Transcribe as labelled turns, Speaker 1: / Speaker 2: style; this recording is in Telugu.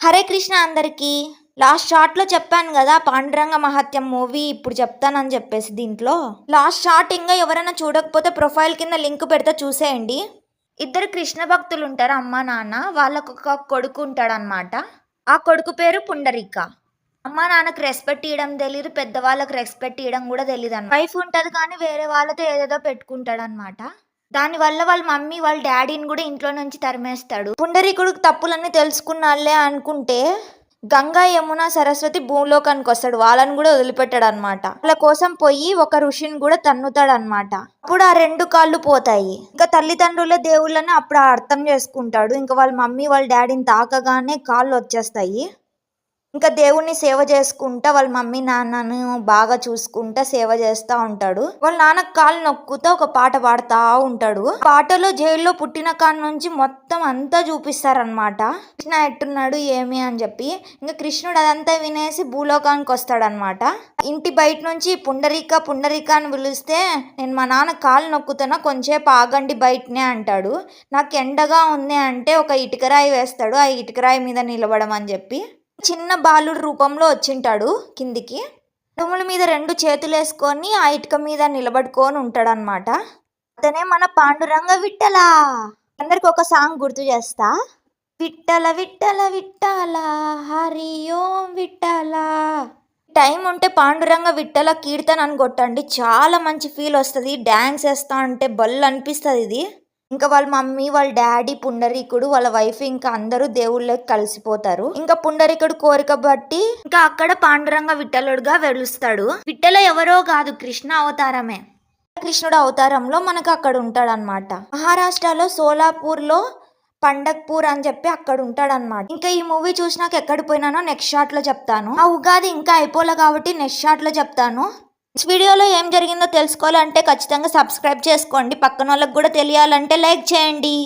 Speaker 1: హరే కృష్ణ అందరికీ. లాస్ట్ షార్ట్లో చెప్పాను కదా పాండురంగ మహత్యం మూవీ ఇప్పుడు చెప్తానని చెప్పేసి. దీంట్లో లాస్ట్ షార్ట్ ఇంకా ఎవరైనా చూడకపోతే ప్రొఫైల్ కింద లింక్ పెడితే చూసేయండి. ఇద్దరు కృష్ణ భక్తులు ఉంటారు, అమ్మ నాన్న. వాళ్ళకు ఒక కొడుకు ఉంటాడనమాట. ఆ కొడుకు పేరు పుండరీక. అమ్మ నాన్నకు రెస్పెక్ట్ ఇవ్వడం తెలియదు, పెద్దవాళ్ళకి రెస్పెక్ట్ ఇవ్వడం కూడా తెలియదు అన్న. వైఫ్ ఉంటుంది కానీ వేరే వాళ్ళతో ఏదేదో పెట్టుకుంటాడు అనమాట. దానివల్ల వాళ్ళ మమ్మీ వాళ్ళ డాడీని కూడా ఇంట్లో నుంచి తరిమేస్తాడు. పుండరీకుడికి తప్పులన్నీ తెలుసుకున్నాళ్లే అనుకుంటే గంగా యమున సరస్వతి భూలోకానికి వస్తాడు. వాళ్ళని కూడా వదిలిపెట్టాడు అనమాట. వాళ్ళ కోసం పోయి ఒక ఋషిని కూడా తన్నుతాడు అనమాట. అప్పుడు ఆ 2 కాళ్ళు పోతాయి. ఇంకా తల్లిదండ్రులే దేవుళ్ళని అప్పుడు అర్థం చేసుకుంటాడు. ఇంకా వాళ్ళ మమ్మీ వాళ్ళ డాడీని తాకగానే కాళ్ళు వచ్చేస్తాయి. ఇంకా దేవుణ్ణి సేవ చేసుకుంటా వాళ్ళ మమ్మీ నాన్నను బాగా చూసుకుంటా సేవ చేస్తూ ఉంటాడు. వాళ్ళ నాన్నకు కాళ్ళు నొక్కుతూ ఒక పాట పాడుతూ ఉంటాడు. పాటలో జైల్లో పుట్టిన కాడి నుంచి మొత్తం అంతా చూపిస్తారనమాట. కృష్ణ ఎట్టున్నాడు ఏమి అని చెప్పి. ఇంకా కృష్ణుడు అదంతా వినేసి భూలోకానికి వస్తాడనమాట. ఇంటి బయట నుంచి పుండరీక పుండరీక అని పిలిస్తే, నేను మా నాన్న కాళ్ళు నొక్కుతున్నా కొంచెంసేపు ఆగండి బయటనే అంటాడు. నాకు ఎండగా ఉంది అంటే ఒక ఇటుకరాయి వేస్తాడు. ఆ ఇటుకరాయి మీద నిలబడమని చెప్పి చిన్న బాలుడు రూపంలో వచ్చింటాడు కిందికి. నడుముల మీద 2 చేతులు వేసుకొని ఆ ఇటుక మీద నిలబడుకొని ఉంటాడనమాట. అతనే మన పాండురంగ విట్టల. అందరికి ఒక సాంగ్ గుర్తు చేస్తా. విట్టల విట్టల విట్టల హరి ఓం విట్టల. టైం ఉంటే పాండురంగ విట్టల కీర్తన అని కొట్టండి, చాలా మంచి ఫీల్ వస్తుంది. డ్యాన్స్ వేస్తా అంటే బళ్ళు అనిపిస్తుంది ఇది. ఇంకా వాళ్ళ మమ్మీ వాళ్ళ డాడీ పుండరీకుడు వాళ్ళ వైఫ్ ఇంకా అందరూ దేవుళ్ళకి కలిసిపోతారు. ఇంకా పుండరీకుడు కోరిక బట్టి ఇంకా అక్కడ పాండురంగ విట్టలుడుగా వెలుస్తాడు. విట్టల ఎవరో కాదు, కృష్ణ అవతారమే. కృష్ణుడు అవతారంలో మనకు అక్కడ ఉంటాడనమాట. మహారాష్ట్రలో సోలాపూర్లో పండక్పూర్ అని చెప్పి అక్కడ ఉంటాడనమాట. ఇంకా ఈ మూవీ చూసినాక ఎక్కడ పోయినానో నెక్స్ట్ షాట్ లో చెప్తాను. ఆ ఉగాది ఇంకా అయిపోలే కాబట్టి నెక్స్ట్ షాట్ లో చెప్తాను. నెక్స్ట్ వీడియోలో ఏం జరిగిందో తెలుసుకోవాలంటే ఖచ్చితంగా సబ్స్క్రైబ్ చేసుకోండి. పక్కన వాళ్ళకి కూడా తెలియాలంటే లైక్ చేయండి.